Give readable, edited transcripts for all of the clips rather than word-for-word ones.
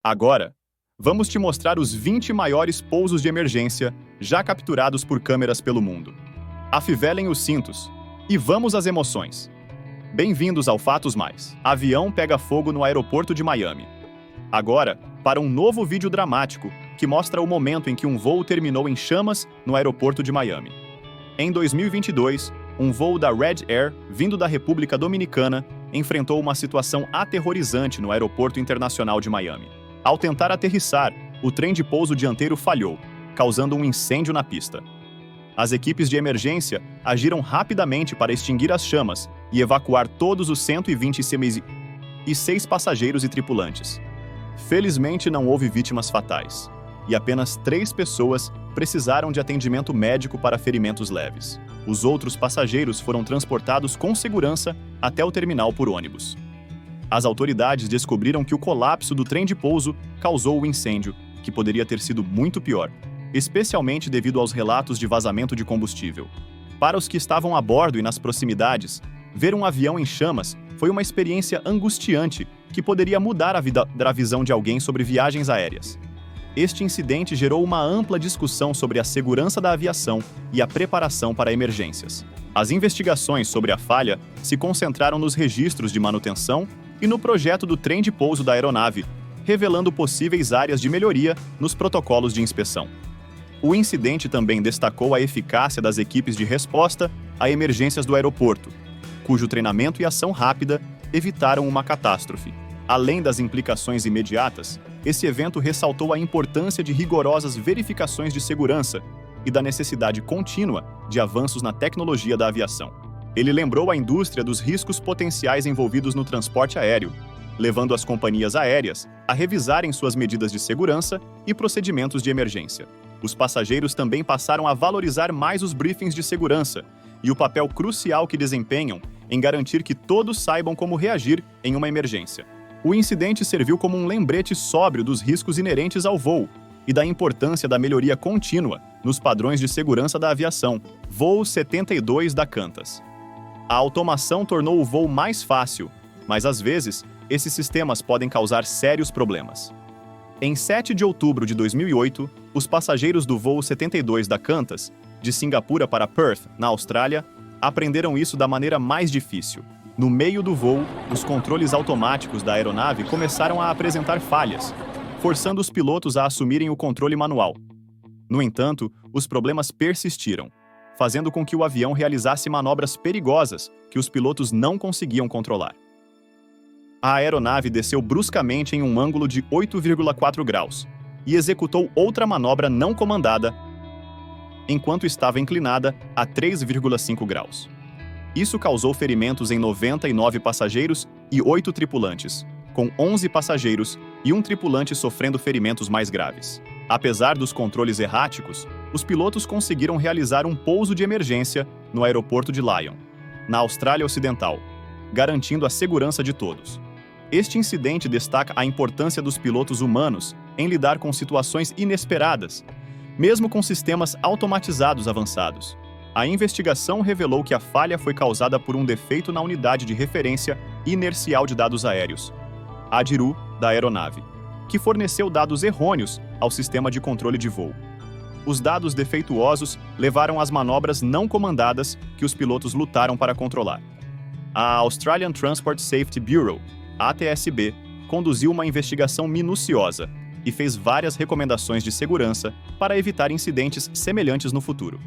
Agora, vamos te mostrar os 20 maiores pousos de emergência já capturados por câmeras pelo mundo. Afivelem os cintos e vamos às emoções. Bem-vindos ao Fatos Mais. Avião pega fogo no aeroporto de Miami. Agora, para um novo vídeo dramático que mostra o momento em que um voo terminou em chamas no aeroporto de Miami. Em 2022, um voo da Red Air, vindo da República Dominicana, enfrentou uma situação aterrorizante no Aeroporto Internacional de Miami. Ao tentar aterrissar, o trem de pouso dianteiro falhou, causando um incêndio na pista. As equipes de emergência agiram rapidamente para extinguir as chamas e evacuar todos os 126 passageiros e tripulantes. Felizmente não houve vítimas fatais, e apenas 3 pessoas precisaram de atendimento médico para ferimentos leves. Os outros passageiros foram transportados com segurança até o terminal por ônibus. As autoridades descobriram que o colapso do trem de pouso causou o incêndio, que poderia ter sido muito pior, especialmente devido aos relatos de vazamento de combustível. Para os que estavam a bordo e nas proximidades, ver um avião em chamas foi uma experiência angustiante que poderia mudar a visão de alguém sobre viagens aéreas. Este incidente gerou uma ampla discussão sobre a segurança da aviação e a preparação para emergências. As investigações sobre a falha se concentraram nos registros de manutenção e no projeto do trem de pouso da aeronave, revelando possíveis áreas de melhoria nos protocolos de inspeção. O incidente também destacou a eficácia das equipes de resposta a emergências do aeroporto, cujo treinamento e ação rápida evitaram uma catástrofe. Além das implicações imediatas, esse evento ressaltou a importância de rigorosas verificações de segurança e da necessidade contínua de avanços na tecnologia da aviação. Ele lembrou a indústria dos riscos potenciais envolvidos no transporte aéreo, levando as companhias aéreas a revisarem suas medidas de segurança e procedimentos de emergência. Os passageiros também passaram a valorizar mais os briefings de segurança e o papel crucial que desempenham em garantir que todos saibam como reagir em uma emergência. O incidente serviu como um lembrete sóbrio dos riscos inerentes ao voo e da importância da melhoria contínua nos padrões de segurança da aviação. Voo 72 da Qantas. A automação tornou o voo mais fácil, mas às vezes, esses sistemas podem causar sérios problemas. Em 7 de outubro de 2008, os passageiros do voo 72 da Qantas, de Singapura para Perth, na Austrália, aprenderam isso da maneira mais difícil. No meio do voo, os controles automáticos da aeronave começaram a apresentar falhas, forçando os pilotos a assumirem o controle manual. No entanto, os problemas persistiram, fazendo com que o avião realizasse manobras perigosas que os pilotos não conseguiam controlar. A aeronave desceu bruscamente em um ângulo de 8,4 graus e executou outra manobra não comandada enquanto estava inclinada a 3,5 graus. Isso causou ferimentos em 99 passageiros e 8 tripulantes, com 11 passageiros e um tripulante sofrendo ferimentos mais graves. Apesar dos controles erráticos, os pilotos conseguiram realizar um pouso de emergência no aeroporto de Lyon, na Austrália Ocidental, garantindo a segurança de todos. Este incidente destaca a importância dos pilotos humanos em lidar com situações inesperadas, mesmo com sistemas automatizados avançados. A investigação revelou que a falha foi causada por um defeito na unidade de referência inercial de dados aéreos, ADIRU, da aeronave, que forneceu dados errôneos ao sistema de controle de voo. Os dados defeituosos levaram às manobras não comandadas que os pilotos lutaram para controlar. A Australian Transport Safety Bureau, ATSB, conduziu uma investigação minuciosa e fez várias recomendações de segurança para evitar incidentes semelhantes no futuro.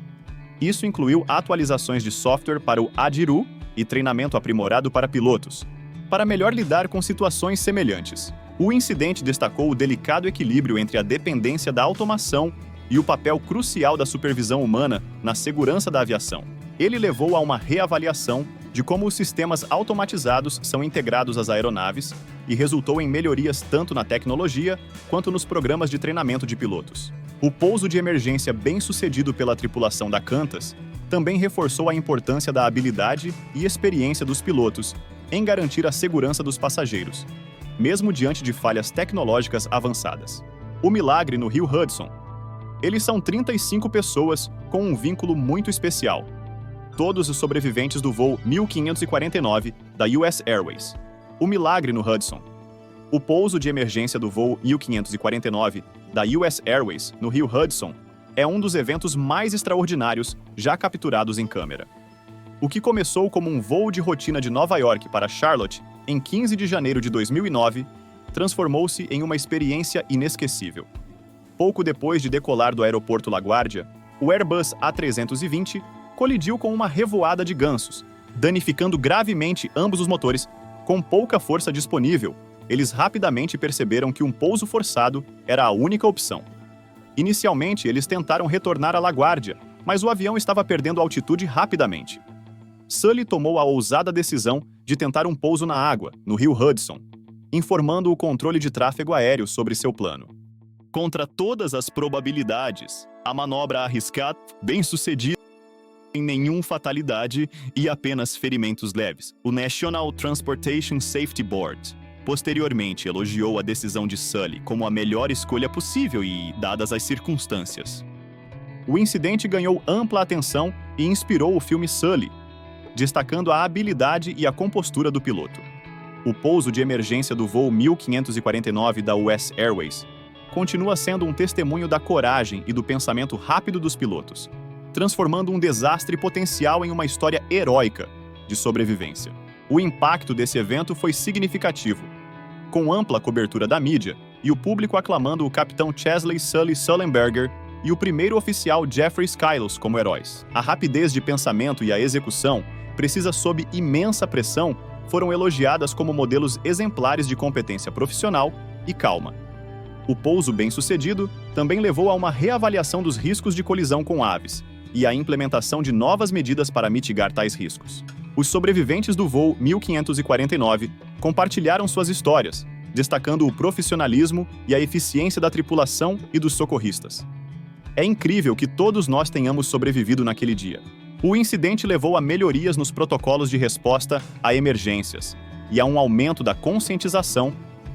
Isso incluiu atualizações de software para o ADIRU e treinamento aprimorado para pilotos, para melhor lidar com situações semelhantes. O incidente destacou o delicado equilíbrio entre a dependência da automação e o papel crucial da supervisão humana na segurança da aviação. Ele levou a uma reavaliação de como os sistemas automatizados são integrados às aeronaves e resultou em melhorias tanto na tecnologia quanto nos programas de treinamento de pilotos. O pouso de emergência bem-sucedido pela tripulação da Qantas também reforçou a importância da habilidade e experiência dos pilotos em garantir a segurança dos passageiros, mesmo diante de falhas tecnológicas avançadas. O milagre no Rio Hudson. Eles são 35 pessoas com um vínculo muito especial. Todos os sobreviventes do voo 1549 da US Airways. O milagre no Hudson. O pouso de emergência do voo 1549 da US Airways, no rio Hudson, é um dos eventos mais extraordinários já capturados em câmera. O que começou como um voo de rotina de Nova York para Charlotte em 15 de janeiro de 2009, transformou-se em uma experiência inesquecível. Pouco depois de decolar do aeroporto LaGuardia, o Airbus A320 colidiu com uma revoada de gansos, danificando gravemente ambos os motores. Com pouca força disponível, eles rapidamente perceberam que um pouso forçado era a única opção. Inicialmente, eles tentaram retornar a LaGuardia, mas o avião estava perdendo altitude rapidamente. Sully tomou a ousada decisão de tentar um pouso na água, no rio Hudson, informando o controle de tráfego aéreo sobre seu plano. Contra todas as probabilidades, a manobra arriscada, bem-sucedida, sem nenhuma fatalidade e apenas ferimentos leves. O National Transportation Safety Board posteriormente elogiou a decisão de Sully como a melhor escolha possível e dadas as circunstâncias. O incidente ganhou ampla atenção e inspirou o filme Sully, destacando a habilidade e a compostura do piloto. O pouso de emergência do voo 1549 da US Airways continua sendo um testemunho da coragem e do pensamento rápido dos pilotos, transformando um desastre potencial em uma história heróica de sobrevivência. O impacto desse evento foi significativo, com ampla cobertura da mídia e o público aclamando o capitão Chesley Sully Sullenberger e o primeiro oficial Jeffrey Skiles como heróis. A rapidez de pensamento e a execução, precisa sob imensa pressão, foram elogiadas como modelos exemplares de competência profissional e calma. O pouso bem-sucedido também levou a uma reavaliação dos riscos de colisão com aves e a implementação de novas medidas para mitigar tais riscos. Os sobreviventes do voo 1549 compartilharam suas histórias, destacando o profissionalismo e a eficiência da tripulação e dos socorristas. É incrível que todos nós tenhamos sobrevivido naquele dia. O incidente levou a melhorias nos protocolos de resposta a emergências e a um aumento da conscientização,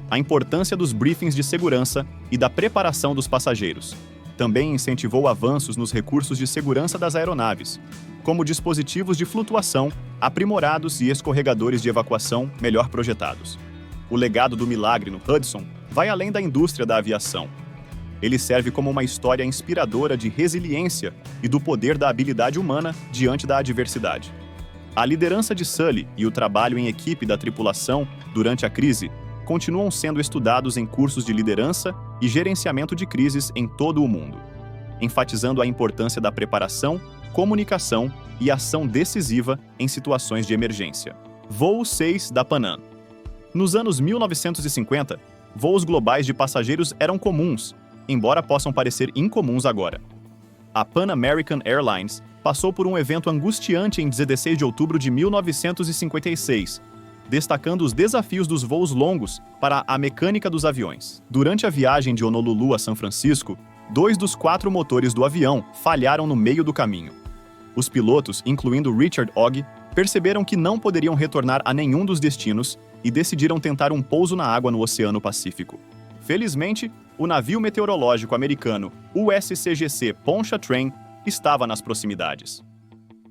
a importância dos briefings de segurança e da preparação dos passageiros. Também incentivou avanços nos recursos de segurança das aeronaves, como dispositivos de flutuação aprimorados e escorregadores de evacuação melhor projetados. O legado do milagre no Hudson vai além da indústria da aviação. Ele serve como uma história inspiradora de resiliência e do poder da habilidade humana diante da adversidade. A liderança de Sully e o trabalho em equipe da tripulação durante a crise continuam sendo estudados em cursos de liderança e gerenciamento de crises em todo o mundo, enfatizando a importância da preparação, comunicação e ação decisiva em situações de emergência. Voo 6 da Pan Am. Nos anos 1950, voos globais de passageiros eram comuns, embora possam parecer incomuns agora. A Pan American Airlines passou por um evento angustiante em 16 de outubro de 1956, destacando os desafios dos voos longos para a mecânica dos aviões. Durante a viagem de Honolulu a São Francisco, 2 dos 4 motores do avião falharam no meio do caminho. Os pilotos, incluindo Richard Ogg, perceberam que não poderiam retornar a nenhum dos destinos e decidiram tentar um pouso na água no Oceano Pacífico. Felizmente, o navio meteorológico americano USCGC Pontchartrain estava nas proximidades.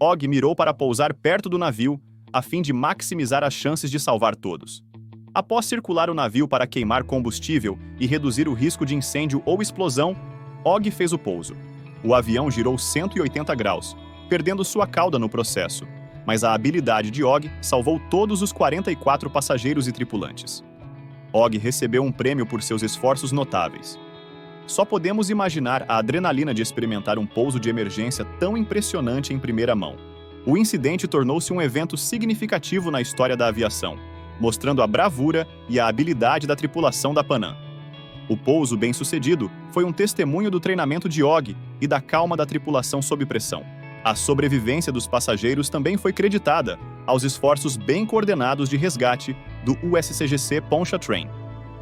Ogg mirou para pousar perto do navio, a fim de maximizar as chances de salvar todos. Após circular o navio para queimar combustível e reduzir o risco de incêndio ou explosão, Ogg fez o pouso. O avião girou 180 graus, perdendo sua cauda no processo, mas a habilidade de Ogg salvou todos os 44 passageiros e tripulantes. Ogg recebeu um prêmio por seus esforços notáveis. Só podemos imaginar a adrenalina de experimentar um pouso de emergência tão impressionante em primeira mão. O incidente tornou-se um evento significativo na história da aviação, mostrando a bravura e a habilidade da tripulação da Pan Am. O pouso bem-sucedido foi um testemunho do treinamento de Ogg e da calma da tripulação sob pressão. A sobrevivência dos passageiros também foi creditada aos esforços bem coordenados de resgate do USCGC Pontchartrain,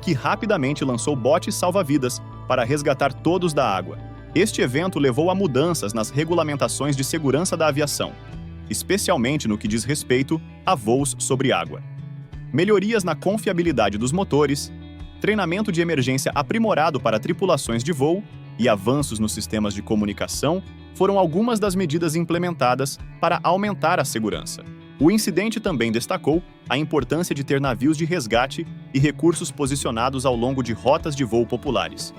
que rapidamente lançou botes salva-vidas para resgatar todos da água. Este evento levou a mudanças nas regulamentações de segurança da aviação, especialmente no que diz respeito a voos sobre água. Melhorias na confiabilidade dos motores, treinamento de emergência aprimorado para tripulações de voo e avanços nos sistemas de comunicação foram algumas das medidas implementadas para aumentar a segurança. O incidente também destacou a importância de ter navios de resgate e recursos posicionados ao longo de rotas de voo populares,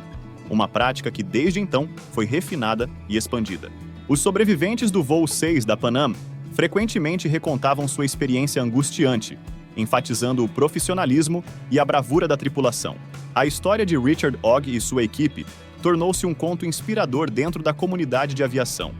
uma prática que desde então foi refinada e expandida. Os sobreviventes do voo 6 da Pan Am frequentemente recontavam sua experiência angustiante, enfatizando o profissionalismo e a bravura da tripulação. A história de Richard Ogg e sua equipe tornou-se um conto inspirador dentro da comunidade de aviação,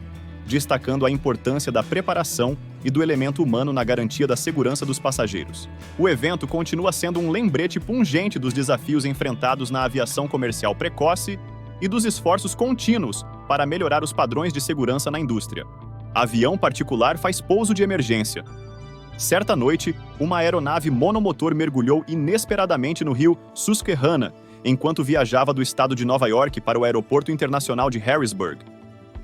destacando a importância da preparação e do elemento humano na garantia da segurança dos passageiros. O evento continua sendo um lembrete pungente dos desafios enfrentados na aviação comercial precoce e dos esforços contínuos para melhorar os padrões de segurança na indústria. Avião particular faz pouso de emergência. Certa noite, uma aeronave monomotor mergulhou inesperadamente no rio Susquehanna, enquanto viajava do estado de Nova York para o Aeroporto Internacional de Harrisburg.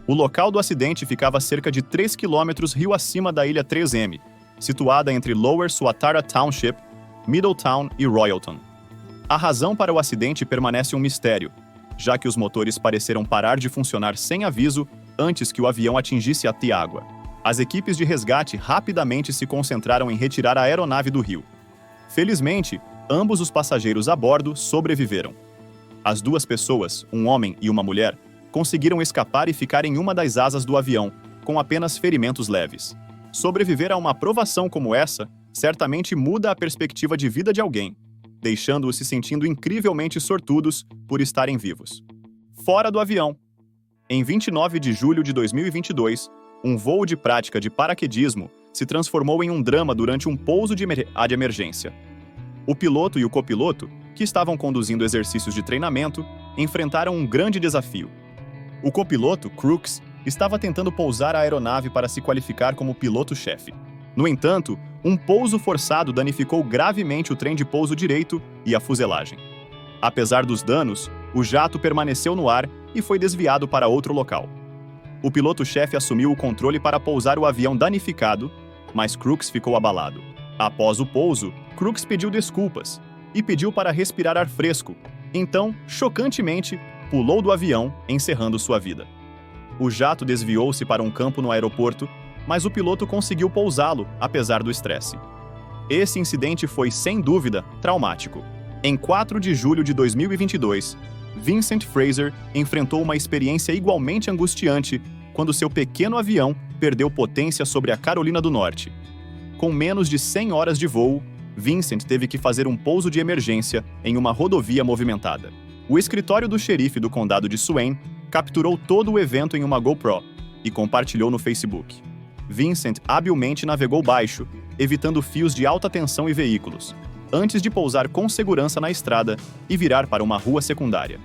O local do acidente ficava a cerca de 3 quilômetros rio acima da ilha 3M, situada entre Lower Swatara Township, Middletown e Royalton. A razão para o acidente permanece um mistério, já que os motores pareceram parar de funcionar sem aviso antes que o avião atingisse a água. As equipes de resgate rapidamente se concentraram em retirar a aeronave do rio. Felizmente, ambos os passageiros a bordo sobreviveram. As duas pessoas, um homem e uma mulher, conseguiram escapar e ficar em uma das asas do avião, com apenas ferimentos leves. Sobreviver a uma provação como essa certamente muda a perspectiva de vida de alguém, deixando-os se sentindo incrivelmente sortudos por estarem vivos. Fora do avião. Em 29 de julho de 2022, um voo de prática de paraquedismo se transformou em um drama durante um pouso de emergência. O piloto e o copiloto, que estavam conduzindo exercícios de treinamento, enfrentaram um grande desafio. O copiloto, Crooks, estava tentando pousar a aeronave para se qualificar como piloto-chefe. No entanto, um pouso forçado danificou gravemente o trem de pouso direito e a fuselagem. Apesar dos danos, o jato permaneceu no ar e foi desviado para outro local. O piloto-chefe assumiu o controle para pousar o avião danificado, mas Crooks ficou abalado. Após o pouso, Crooks pediu desculpas e pediu para respirar ar fresco. Então, chocantemente, pulou do avião, encerrando sua vida. O jato desviou-se para um campo no aeroporto, mas o piloto conseguiu pousá-lo, apesar do estresse. Esse incidente foi, sem dúvida, traumático. Em 4 de julho de 2022, Vincent Fraser enfrentou uma experiência igualmente angustiante quando seu pequeno avião perdeu potência sobre a Carolina do Norte. Com menos de 100 horas de voo, Vincent teve que fazer um pouso de emergência em uma rodovia movimentada. O escritório do xerife do condado de Swain capturou todo o evento em uma GoPro e compartilhou no Facebook. Vincent habilmente navegou baixo, evitando fios de alta tensão e veículos, antes de pousar com segurança na estrada e virar para uma rua secundária.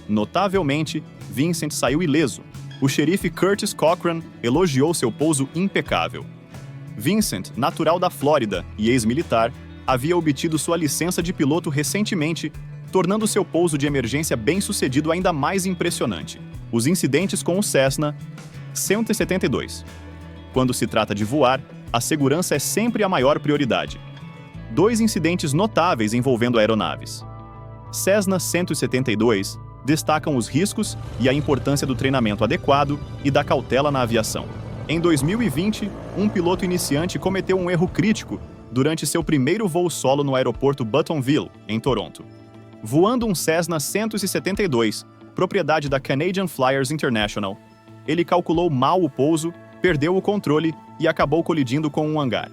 Notavelmente, Vincent saiu ileso. O xerife Curtis Cochran elogiou seu pouso impecável. Vincent, natural da Flórida e ex-militar, havia obtido sua licença de piloto recentemente, tornando seu pouso de emergência bem-sucedido ainda mais impressionante. Os incidentes com o Cessna 172. Quando se trata de voar, a segurança é sempre a maior prioridade. 2 incidentes notáveis envolvendo aeronaves. Cessna 172 destacam os riscos e a importância do treinamento adequado e da cautela na aviação. Em 2020, um piloto iniciante cometeu um erro crítico durante seu primeiro voo solo no aeroporto Buttonville, em Toronto. Voando um Cessna 172, propriedade da Canadian Flyers International, ele calculou mal o pouso, perdeu o controle e acabou colidindo com um hangar.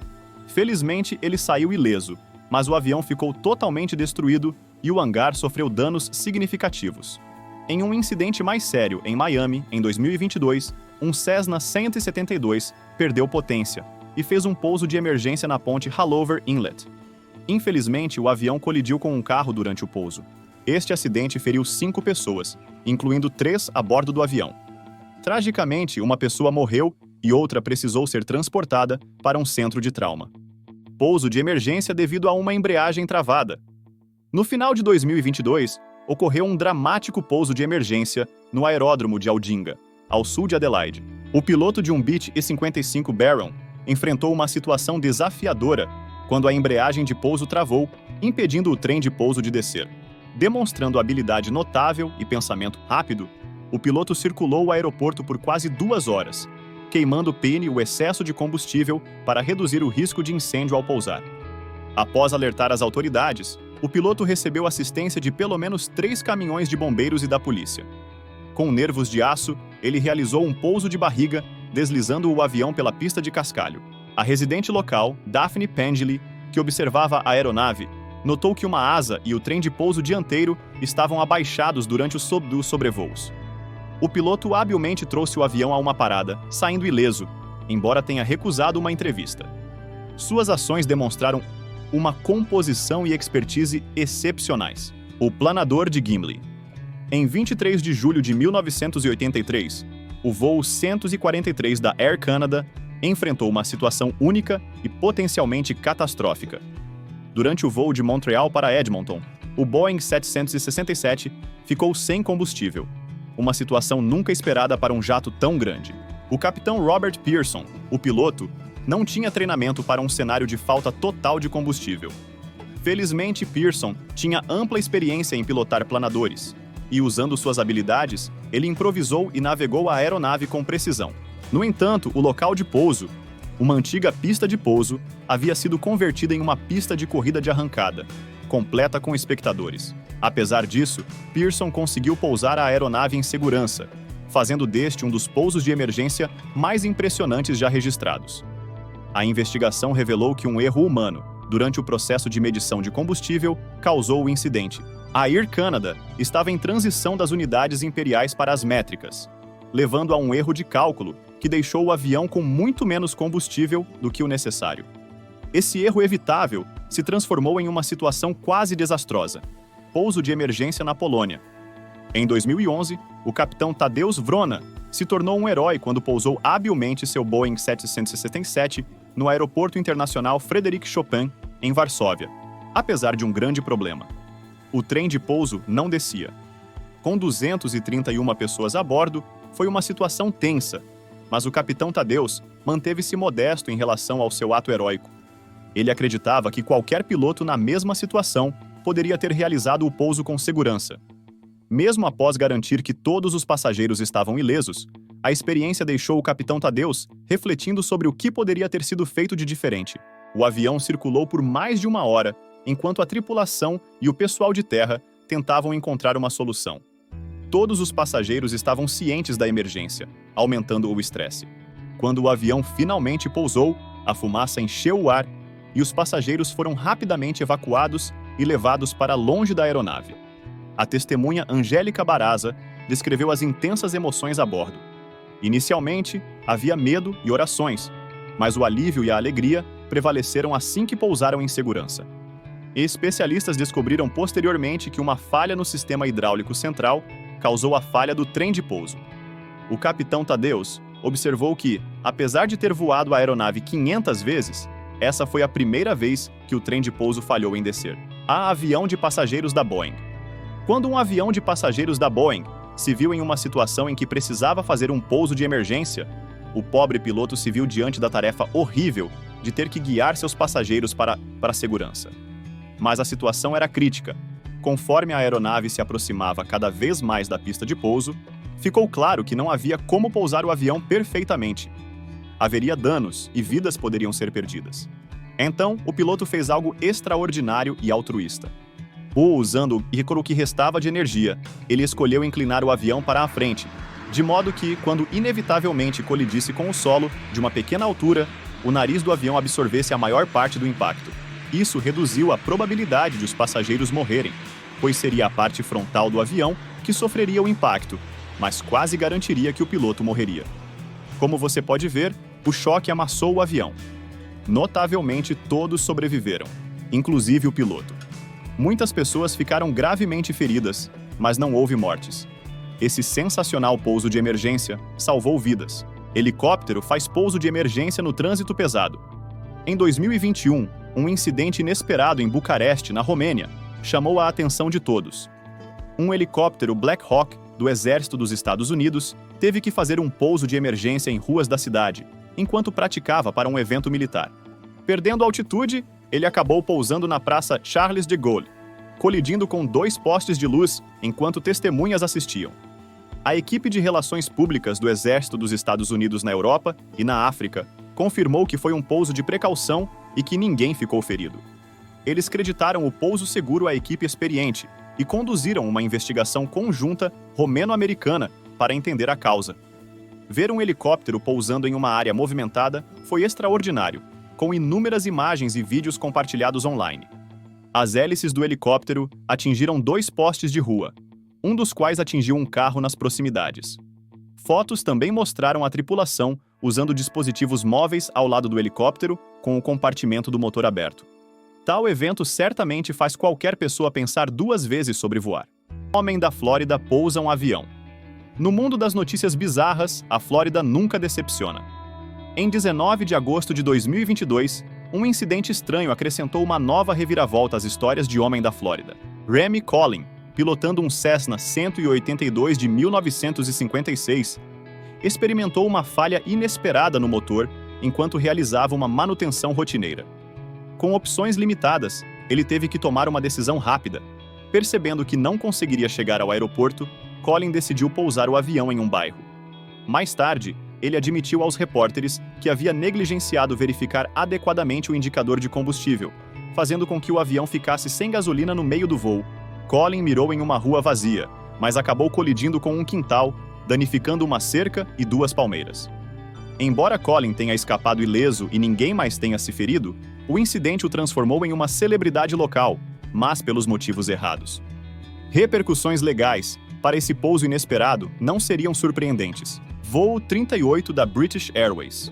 Felizmente, ele saiu ileso, mas o avião ficou totalmente destruído e o hangar sofreu danos significativos. Em um incidente mais sério em Miami, em 2022, um Cessna 172 perdeu potência e fez um pouso de emergência na ponte Haulover Inlet. Infelizmente, o avião colidiu com um carro durante o pouso. Este acidente feriu 5 pessoas, incluindo 3 a bordo do avião. Tragicamente, uma pessoa morreu e outra precisou ser transportada para um centro de trauma. Pouso de emergência devido a uma embreagem travada. No final de 2022, ocorreu um dramático pouso de emergência no aeródromo de Aldinga, ao sul de Adelaide. O piloto de um Beech E-55 Baron enfrentou uma situação desafiadora quando a embreagem de pouso travou, impedindo o trem de pouso de descer. Demonstrando habilidade notável e pensamento rápido, o piloto circulou o aeroporto por quase 2 horas, queimando o excesso de combustível para reduzir o risco de incêndio ao pousar. Após alertar as autoridades, o piloto recebeu assistência de pelo menos 3 caminhões de bombeiros e da polícia. Com nervos de aço, ele realizou um pouso de barriga, deslizando o avião pela pista de cascalho. A residente local, Daphne Pengili, que observava a aeronave, notou que uma asa e o trem de pouso dianteiro estavam abaixados durante os sobrevoos. O piloto habilmente trouxe o avião a uma parada, saindo ileso, embora tenha recusado uma entrevista. Suas ações demonstraram uma composição e expertise excepcionais. O planador de Gimli. Em 23 de julho de 1983, o voo 143 da Air Canada enfrentou uma situação única e potencialmente catastrófica. Durante o voo de Montreal para Edmonton, o Boeing 767 ficou sem combustível, uma situação nunca esperada para um jato tão grande. O capitão Robert Pearson, o piloto, não tinha treinamento para um cenário de falta total de combustível. Felizmente, Pearson tinha ampla experiência em pilotar planadores, e usando suas habilidades, ele improvisou e navegou a aeronave com precisão. No entanto, o local de pouso, uma antiga pista de pouso, havia sido convertida em uma pista de corrida de arrancada, completa com espectadores. Apesar disso, Pearson conseguiu pousar a aeronave em segurança, fazendo deste um dos pousos de emergência mais impressionantes já registrados. A investigação revelou que um erro humano, durante o processo de medição de combustível, causou o incidente. A Air Canada estava em transição das unidades imperiais para as métricas, levando a um erro de cálculo que deixou o avião com muito menos combustível do que o necessário. Esse erro evitável se transformou em uma situação quase desastrosa: pouso de emergência na Polônia. Em 2011, o capitão Tadeusz Wrona se tornou um herói quando pousou habilmente seu Boeing 767 no Aeroporto Internacional Frederic Chopin, em Varsóvia, apesar de um grande problema. O trem de pouso não descia. Com 231 pessoas a bordo, foi uma situação tensa, mas o capitão Tadeusz manteve-se modesto em relação ao seu ato heróico. Ele acreditava que qualquer piloto na mesma situação poderia ter realizado o pouso com segurança. Mesmo após garantir que todos os passageiros estavam ilesos, a experiência deixou o capitão Tadeusz refletindo sobre o que poderia ter sido feito de diferente. O avião circulou por mais de 1 hora, enquanto a tripulação e o pessoal de terra tentavam encontrar uma solução. Todos os passageiros estavam cientes da emergência, aumentando o estresse. Quando o avião finalmente pousou, a fumaça encheu o ar e os passageiros foram rapidamente evacuados e levados para longe da aeronave. A testemunha Angélica Baraza descreveu as intensas emoções a bordo. Inicialmente, havia medo e orações, mas o alívio e a alegria prevaleceram assim que pousaram em segurança. Especialistas descobriram posteriormente que uma falha no sistema hidráulico central causou a falha do trem de pouso. O capitão Tadeusz observou que, apesar de ter voado a aeronave 500 vezes, essa foi a primeira vez que o trem de pouso falhou em descer. A avião de passageiros da Boeing. Quando um avião de passageiros da Boeing se viu em uma situação em que precisava fazer um pouso de emergência, o pobre piloto se viu diante da tarefa horrível de ter que guiar seus passageiros para a segurança. Mas a situação era crítica. Conforme a aeronave se aproximava cada vez mais da pista de pouso, ficou claro que não havia como pousar o avião perfeitamente. Haveria danos e vidas poderiam ser perdidas. Então, o piloto fez algo extraordinário e altruísta. Usando o que restava de energia, ele escolheu inclinar o avião para a frente, de modo que, quando inevitavelmente colidisse com o solo, de uma pequena altura, o nariz do avião absorvesse a maior parte do impacto. Isso reduziu a probabilidade de os passageiros morrerem, pois seria a parte frontal do avião que sofreria o impacto, mas quase garantiria que o piloto morreria. Como você pode ver, o choque amassou o avião. Notavelmente, todos sobreviveram, inclusive o piloto. Muitas pessoas ficaram gravemente feridas, mas não houve mortes. Esse sensacional pouso de emergência salvou vidas. Helicóptero faz pouso de emergência no trânsito pesado. Em 2021, um incidente inesperado em Bucareste, na Romênia, chamou a atenção de todos. Um helicóptero Black Hawk do Exército dos Estados Unidos teve que fazer um pouso de emergência em ruas da cidade, enquanto praticava para um evento militar. Perdendo altitude, ele acabou pousando na Praça Charles de Gaulle, colidindo com 2 postes de luz enquanto testemunhas assistiam. A equipe de relações públicas do Exército dos Estados Unidos na Europa e na África confirmou que foi um pouso de precaução e que ninguém ficou ferido. Eles creditaram o pouso seguro à equipe experiente e conduziram uma investigação conjunta romeno-americana para entender a causa. Ver um helicóptero pousando em uma área movimentada foi extraordinário, com inúmeras imagens e vídeos compartilhados online. As hélices do helicóptero atingiram 2 postes de rua, um dos quais atingiu um carro nas proximidades. Fotos também mostraram a tripulação usando dispositivos móveis ao lado do helicóptero, com o compartimento do motor aberto. Tal evento certamente faz qualquer pessoa pensar 2 vezes sobre voar. Homem da Flórida pousa um avião. No mundo das notícias bizarras, a Flórida nunca decepciona. Em 19 de agosto de 2022, um incidente estranho acrescentou uma nova reviravolta às histórias de Homem da Flórida. Remy Collin, pilotando um Cessna 182 de 1956, experimentou uma falha inesperada no motor enquanto realizava uma manutenção rotineira. Com opções limitadas, ele teve que tomar uma decisão rápida. Percebendo que não conseguiria chegar ao aeroporto, Collin decidiu pousar o avião em um bairro. Mais tarde, ele admitiu aos repórteres que havia negligenciado verificar adequadamente o indicador de combustível, fazendo com que o avião ficasse sem gasolina no meio do voo. Collin mirou em uma rua vazia, mas acabou colidindo com um quintal, danificando uma cerca e 2 palmeiras. Embora Collin tenha escapado ileso e ninguém mais tenha se ferido, o incidente o transformou em uma celebridade local, mas pelos motivos errados. Repercussões legais para esse pouso inesperado não seriam surpreendentes. Voo 38 da British Airways.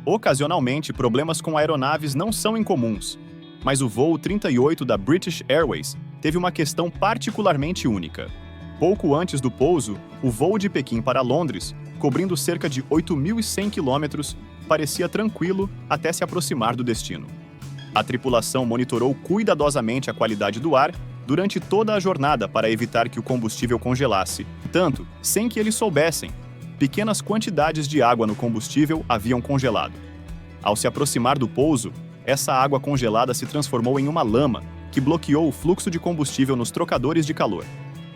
Ocasionalmente, problemas com aeronaves não são incomuns, mas o voo 38 da British Airways teve uma questão particularmente única. Pouco antes do pouso, o voo de Pequim para Londres, cobrindo cerca de 8.100 quilômetros, parecia tranquilo até se aproximar do destino. A tripulação monitorou cuidadosamente a qualidade do ar durante toda a jornada para evitar que o combustível congelasse. Tanto, sem que eles soubessem, pequenas quantidades de água no combustível haviam congelado. Ao se aproximar do pouso, essa água congelada se transformou em uma lama que bloqueou o fluxo de combustível nos trocadores de calor.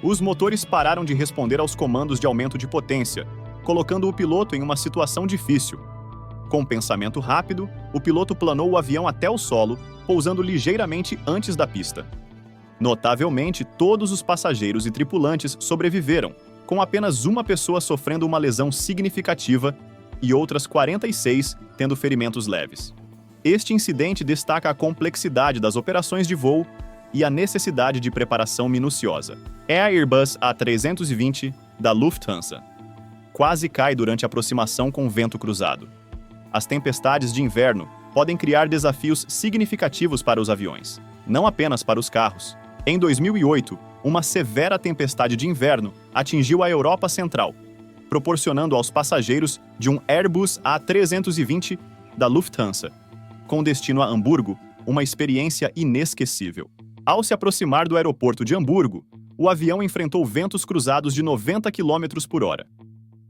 Os motores pararam de responder aos comandos de aumento de potência, colocando o piloto em uma situação difícil. Com pensamento rápido, o piloto planou o avião até o solo, pousando ligeiramente antes da pista. Notavelmente, todos os passageiros e tripulantes sobreviveram, com apenas uma pessoa sofrendo uma lesão significativa e outras 46 tendo ferimentos leves. Este incidente destaca a complexidade das operações de voo e a necessidade de preparação minuciosa. É a Airbus A320 da Lufthansa. Quase cai durante a aproximação com vento cruzado. As tempestades de inverno podem criar desafios significativos para os aviões, não apenas para os carros. Em 2008, uma severa tempestade de inverno atingiu a Europa Central, proporcionando aos passageiros de um Airbus A320 da Lufthansa, com destino a Hamburgo, uma experiência inesquecível. Ao se aproximar do aeroporto de Hamburgo, o avião enfrentou ventos cruzados de 90 km por hora.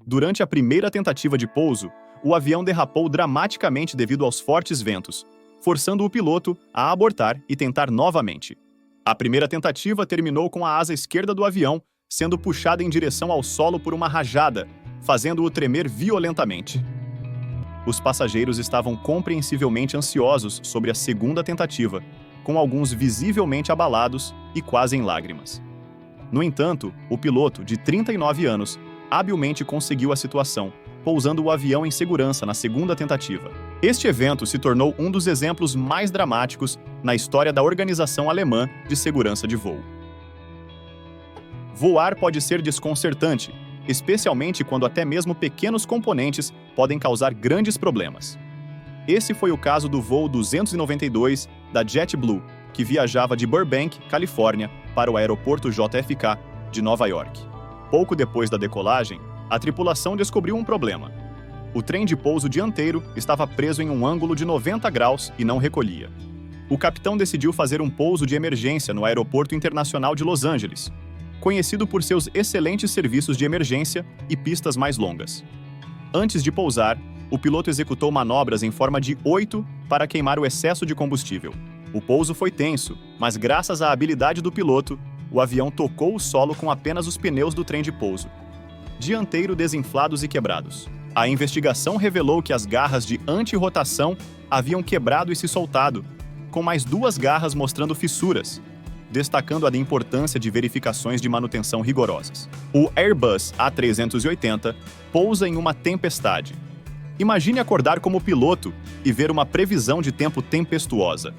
Durante a primeira tentativa de pouso, o avião derrapou dramaticamente devido aos fortes ventos, forçando o piloto a abortar e tentar novamente. A primeira tentativa terminou com a asa esquerda do avião sendo puxada em direção ao solo por uma rajada, fazendo-o tremer violentamente. Os passageiros estavam compreensivelmente ansiosos sobre a segunda tentativa, com alguns visivelmente abalados e quase em lágrimas. No entanto, o piloto, de 39 anos, habilmente conseguiu a situação, pousando o avião em segurança na segunda tentativa. Este evento se tornou um dos exemplos mais dramáticos na história da Organização Alemã de Segurança de Voo. Voar pode ser desconcertante, especialmente quando até mesmo pequenos componentes podem causar grandes problemas. Esse foi o caso do voo 292 da JetBlue, que viajava de Burbank, Califórnia, para o aeroporto JFK de Nova York. Pouco depois da decolagem, a tripulação descobriu um problema. O trem de pouso dianteiro estava preso em um ângulo de 90 graus e não recolhia. O capitão decidiu fazer um pouso de emergência no Aeroporto Internacional de Los Angeles, conhecido por seus excelentes serviços de emergência e pistas mais longas. Antes de pousar, o piloto executou manobras em forma de 8 para queimar o excesso de combustível. O pouso foi tenso, mas graças à habilidade do piloto, o avião tocou o solo com apenas os pneus do trem de pouso. dianteiro desinflados e quebrados. A investigação revelou que as garras de anti-rotação haviam quebrado e se soltado, com mais 2 garras mostrando fissuras, destacando a importância de verificações de manutenção rigorosas. O Airbus A380 pousa em uma tempestade. Imagine acordar como piloto e ver uma previsão de tempo tempestuosa.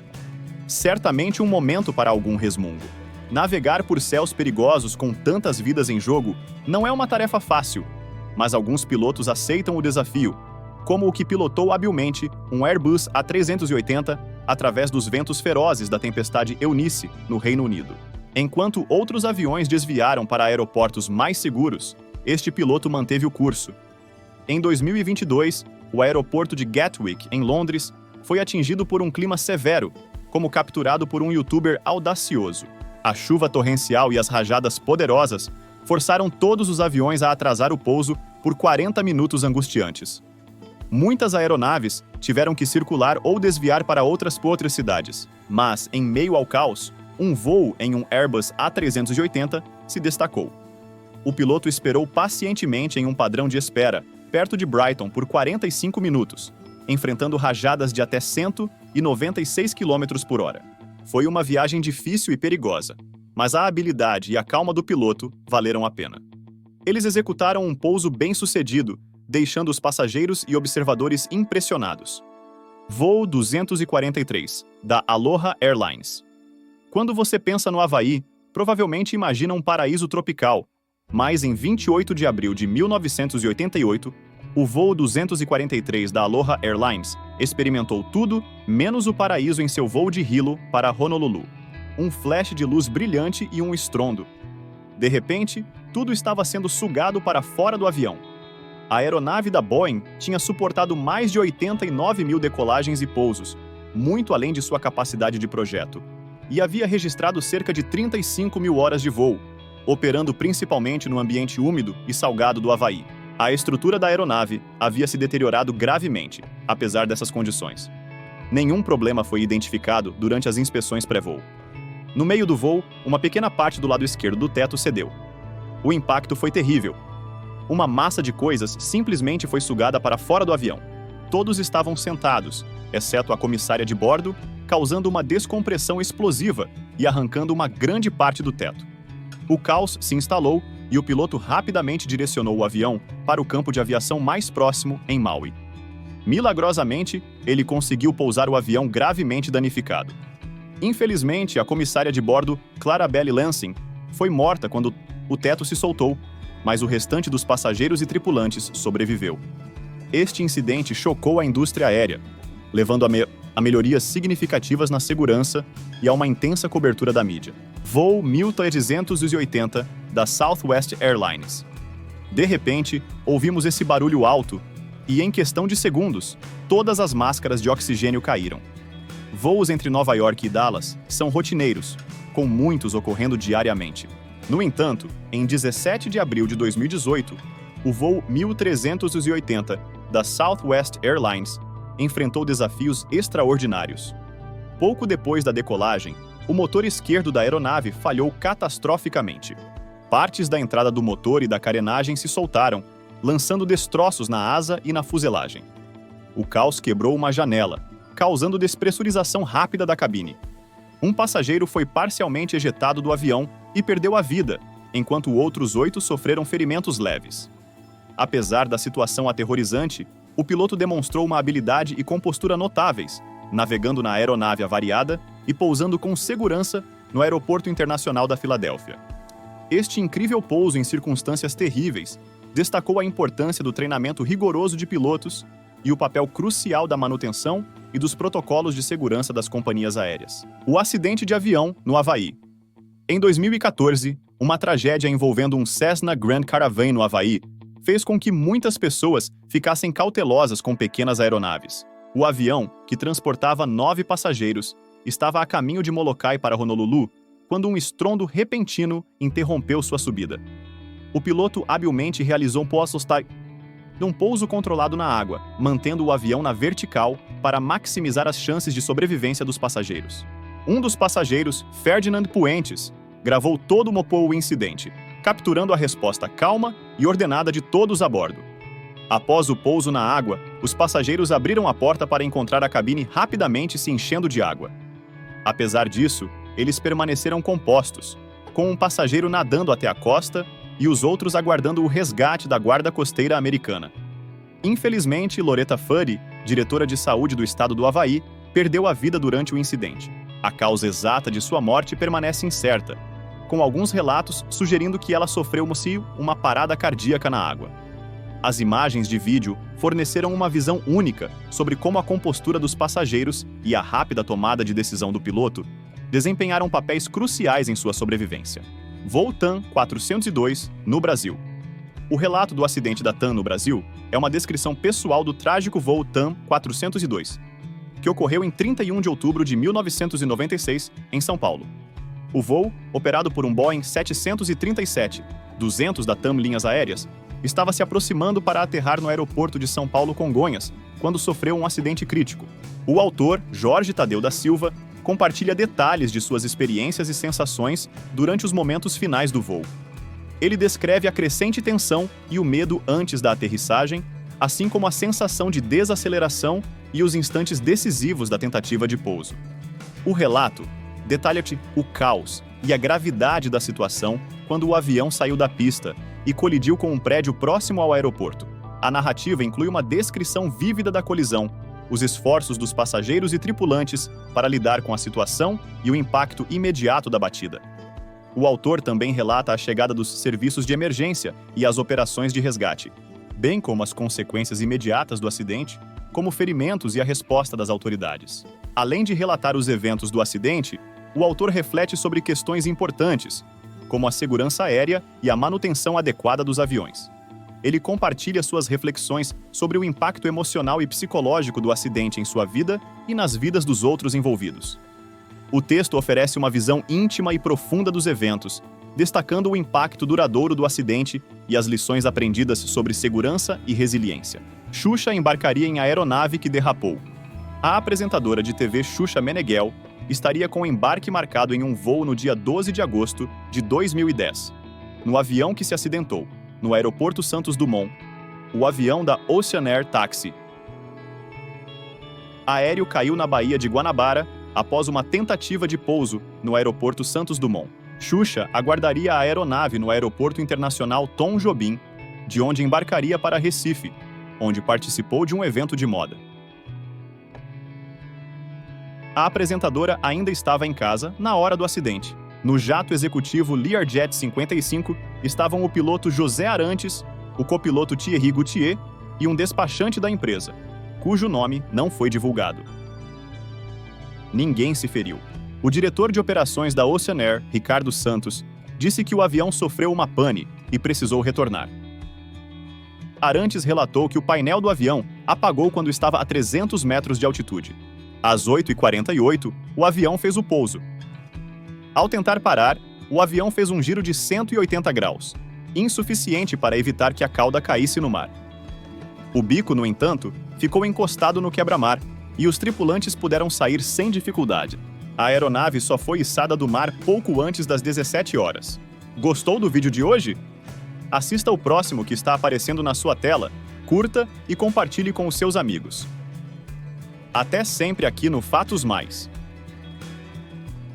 Certamente um momento para algum resmungo. Navegar por céus perigosos com tantas vidas em jogo não é uma tarefa fácil, mas alguns pilotos aceitam o desafio, como o que pilotou habilmente um Airbus A380 através dos ventos ferozes da tempestade Eunice, no Reino Unido. Enquanto outros aviões desviaram para aeroportos mais seguros, este piloto manteve o curso. Em 2022, o aeroporto de Gatwick, em Londres, foi atingido por um clima severo, como capturado por um youtuber audacioso. A chuva torrencial e as rajadas poderosas forçaram todos os aviões a atrasar o pouso por 40 minutos angustiantes. Muitas aeronaves tiveram que circular ou desviar para outras cidades, mas, em meio ao caos, um voo em um Airbus A380 se destacou. O piloto esperou pacientemente em um padrão de espera, perto de Brighton, por 45 minutos, enfrentando rajadas de até 196 km por hora. Foi uma viagem difícil e perigosa, mas a habilidade e a calma do piloto valeram a pena. Eles executaram um pouso bem-sucedido, deixando os passageiros e observadores impressionados. Voo 243, da Aloha Airlines. Quando você pensa no Havaí, provavelmente imagina um paraíso tropical, mas em 28 de abril de 1988, o voo 243 da Aloha Airlines experimentou tudo menos o paraíso em seu voo de Hilo para Honolulu. Um flash de luz brilhante e um estrondo. De repente, tudo estava sendo sugado para fora do avião. A aeronave da Boeing tinha suportado mais de 89 mil decolagens e pousos, muito além de sua capacidade de projeto, e havia registrado cerca de 35 mil horas de voo, operando principalmente no ambiente úmido e salgado do Havaí. A estrutura da aeronave havia se deteriorado gravemente, apesar dessas condições. Nenhum problema foi identificado durante as inspeções pré-voo. No meio do voo, uma pequena parte do lado esquerdo do teto cedeu. O impacto foi terrível. Uma massa de coisas simplesmente foi sugada para fora do avião. Todos estavam sentados, exceto a comissária de bordo, causando uma descompressão explosiva e arrancando uma grande parte do teto. O caos se instalou e o piloto rapidamente direcionou o avião para o campo de aviação mais próximo, em Maui. Milagrosamente, ele conseguiu pousar o avião gravemente danificado. Infelizmente, a comissária de bordo, Clarabelle Lansing, foi morta quando o teto se soltou, mas o restante dos passageiros e tripulantes sobreviveu. Este incidente chocou a indústria aérea, levando a melhorias significativas na segurança e a uma intensa cobertura da mídia. Voo 1380 da Southwest Airlines. De repente, ouvimos esse barulho alto e, em questão de segundos, todas as máscaras de oxigênio caíram. Voos entre Nova York e Dallas são rotineiros, com muitos ocorrendo diariamente. No entanto, em 17 de abril de 2018, o voo 1380 da Southwest Airlines enfrentou desafios extraordinários. Pouco depois da decolagem, o motor esquerdo da aeronave falhou catastroficamente. Partes da entrada do motor e da carenagem se soltaram, lançando destroços na asa e na fuselagem. O caos quebrou uma janela, causando despressurização rápida da cabine. Um passageiro foi parcialmente ejetado do avião e perdeu a vida, enquanto outros 8 sofreram ferimentos leves. Apesar da situação aterrorizante, o piloto demonstrou uma habilidade e compostura notáveis, navegando na aeronave avariada e pousando com segurança no Aeroporto Internacional da Filadélfia. Este incrível pouso em circunstâncias terríveis destacou a importância do treinamento rigoroso de pilotos e o papel crucial da manutenção e dos protocolos de segurança das companhias aéreas. O acidente de avião no Havaí. Em 2014, uma tragédia envolvendo um Cessna Grand Caravan no Havaí fez com que muitas pessoas ficassem cautelosas com pequenas aeronaves. O avião, que transportava 9 passageiros, estava a caminho de Molokai para Honolulu quando um estrondo repentino interrompeu sua subida. O piloto habilmente realizou um pouso controlado na água, mantendo o avião na vertical para maximizar as chances de sobrevivência dos passageiros. Um dos passageiros, Ferdinand Puentes, gravou todo o incidente, capturando a resposta calma e ordenada de todos a bordo. Após o pouso na água, os passageiros abriram a porta para encontrar a cabine rapidamente se enchendo de água. Apesar disso, eles permaneceram compostos, com um passageiro nadando até a costa e os outros aguardando o resgate da Guarda Costeira americana. Infelizmente, Loretta Fuddy, diretora de saúde do estado do Havaí, perdeu a vida durante o incidente. A causa exata de sua morte permanece incerta, com alguns relatos sugerindo que ela sofreu uma parada cardíaca na água. As imagens de vídeo forneceram uma visão única sobre como a compostura dos passageiros e a rápida tomada de decisão do piloto desempenharam papéis cruciais em sua sobrevivência. Voo TAM 402, no Brasil. O relato do acidente da TAM no Brasil é uma descrição pessoal do trágico voo TAM 402, que ocorreu em 31 de outubro de 1996, em São Paulo. O voo, operado por um Boeing 737-200 da TAM Linhas Aéreas, estava se aproximando para aterrar no aeroporto de São Paulo Congonhas, quando sofreu um acidente crítico. O autor, Jorge Tadeu da Silva, compartilha detalhes de suas experiências e sensações durante os momentos finais do voo. Ele descreve a crescente tensão e o medo antes da aterrissagem, assim como a sensação de desaceleração e os instantes decisivos da tentativa de pouso. O relato detalha-te o caos e a gravidade da situação quando o avião saiu da pista e colidiu com um prédio próximo ao aeroporto. A narrativa inclui uma descrição vívida da colisão, os esforços dos passageiros e tripulantes para lidar com a situação e o impacto imediato da batida. O autor também relata a chegada dos serviços de emergência e as operações de resgate, bem como as consequências imediatas do acidente, como ferimentos e a resposta das autoridades. Além de relatar os eventos do acidente, o autor reflete sobre questões importantes, como a segurança aérea e a manutenção adequada dos aviões. Ele compartilha suas reflexões sobre o impacto emocional e psicológico do acidente em sua vida e nas vidas dos outros envolvidos. O texto oferece uma visão íntima e profunda dos eventos, destacando o impacto duradouro do acidente e as lições aprendidas sobre segurança e resiliência. Xuxa embarcaria em aeronave que derrapou. A apresentadora de TV Xuxa Meneghel estaria com o embarque marcado em um voo no dia 12 de agosto de 2010, no avião que se acidentou, no aeroporto Santos Dumont, o avião da Oceanair Taxi. Aéreo caiu na Baía de Guanabara após uma tentativa de pouso no aeroporto Santos Dumont. Xuxa aguardaria a aeronave no aeroporto internacional Tom Jobim, de onde embarcaria para Recife, onde participou de um evento de moda. A apresentadora ainda estava em casa na hora do acidente. No jato executivo Learjet 55 estavam o piloto José Arantes, o copiloto Thierry Gauthier e um despachante da empresa, cujo nome não foi divulgado. Ninguém se feriu. O diretor de operações da Oceanair, Ricardo Santos, disse que o avião sofreu uma pane e precisou retornar. Arantes relatou que o painel do avião apagou quando estava a 300 metros de altitude. Às 8h48, o avião fez o pouso. Ao tentar parar, o avião fez um giro de 180 graus, insuficiente para evitar que a cauda caísse no mar. O bico, no entanto, ficou encostado no quebra-mar e os tripulantes puderam sair sem dificuldade. A aeronave só foi içada do mar pouco antes das 17 horas. Gostou do vídeo de hoje? Assista ao próximo que está aparecendo na sua tela, curta e compartilhe com os seus amigos. Até sempre aqui no Fatos Mais.